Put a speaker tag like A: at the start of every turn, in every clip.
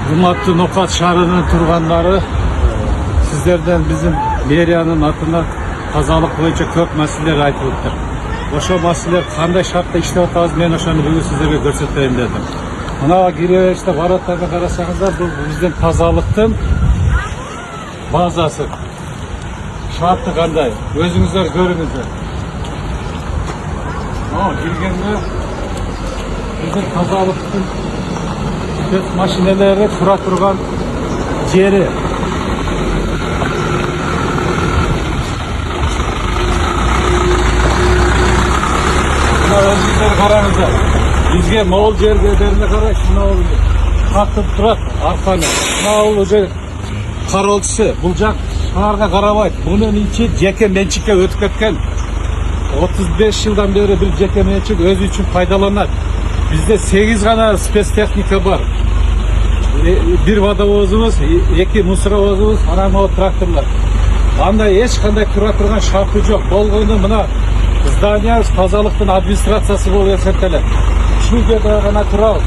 A: Hurmatlı Nokat şahrının turganları, sizlerden bizim meriyanın atına тазалық boyunca көп мәселелер айтылыптыр. Ошо мәселелер кандай шартта иштеп атабыз, мен ошону бүгүн сиздерге көрсөтөйүн дедим. Мына киребериште бараттарга карасаңыздар, бул биздин тазалыктын базасы. Шарты кандай? Өзүңүздөр көрүңүздөр. Киргенде биздин тазалыктын машиналары тура турган жери. Özgürler karanızda. Bizge Moğol cergelerine karay, şuna oluyor. Kalkıp durat, arkanı. Şuna oluyor. Karolçusu, bulacak, şunlarga karabayt. Bunun içi jeke mençikке ötüp ketken. 35 yıldan beri bir jeke mençik özü için faydalanar. Bizde 8 gana spesteknika var. Bir vadavozumuz, 2 musravozumuz, ana traktörler. Анда ешқандай тура турган шарты жоқ. Болгону мына здание тазалыктын администрациясы болуп эсептелет. Ушул жерде гана турабыз.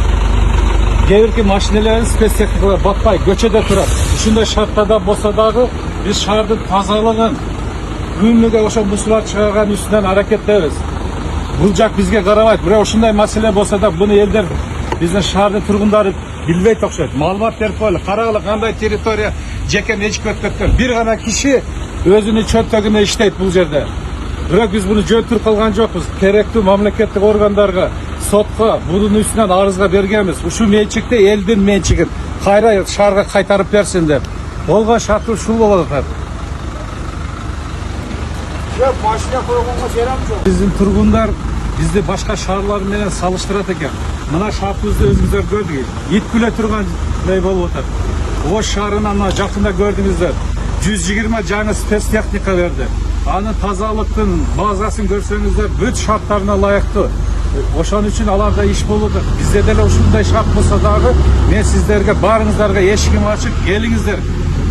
A: Кээ бирки машиналардын спецтехникалар батпай көчөдө турат. Ушундай шарттарда болсо дагы биз шаардын тазалыгын күнүгө ошо мусулар чыгарган үстүнөн аракеттебиз. Бул жак бизге карабайт. Бирок ушундай маселе болсо да буну элдер биздин шаардын тургундары билбейт окшойт. Маалымат берип коелу. Карагыла кандай территория жеке менчикке өтүп кеткен. Бир гана киши өзүнүн чөнтөгүнө иштейт бул жерде. Бирок биз буну жөнтүрүп калган жокпуз. Керектүү мамлекеттик органдарга, сотко bunun üstүнөн арызга бергенбиз. Ушул менчикти элдин менчигин кайра шаарга кайтарып берсин деп. Болгон шарты ушул болот атат.
B: Жок, машина койгонго жерем жок.
A: Биздин тургундар бизди башка шаарлар менен салыштырат экен. Мына шартыбызды өзүңүздөр көрдүңүз. Ит күлө турган болуп атат. Ош шаарынан мына жакында көрдүңүздөр. 120 жаңы спецтехника берди. Анын тазалыктын базасын көрсөңүздөр бүт шарттарына ылайыктуу. Ошон үчүн аларда иш болуп атат. Бизде деле ушундай шарт болсо дагы мен сиздерге барыңыздарга эшигим ачык, келиңиздер.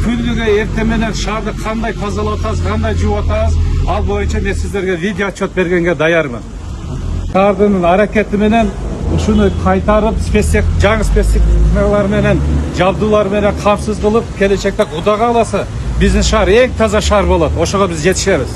A: Күнүгө эртең менен шаарды кандай тазалап атабыз, кандай жууп атабыз, ал боюнча мен сиздерге видео отчет бергенге даярмын. Шаардын аракети менен ушуну кайтарып, жаңы спецтехникалар менен, жабдуулар менен камсыз кылып, келечекте Кудага кааласа биздин шаар эң таза шаар болот. Ошого биз жетишебиз.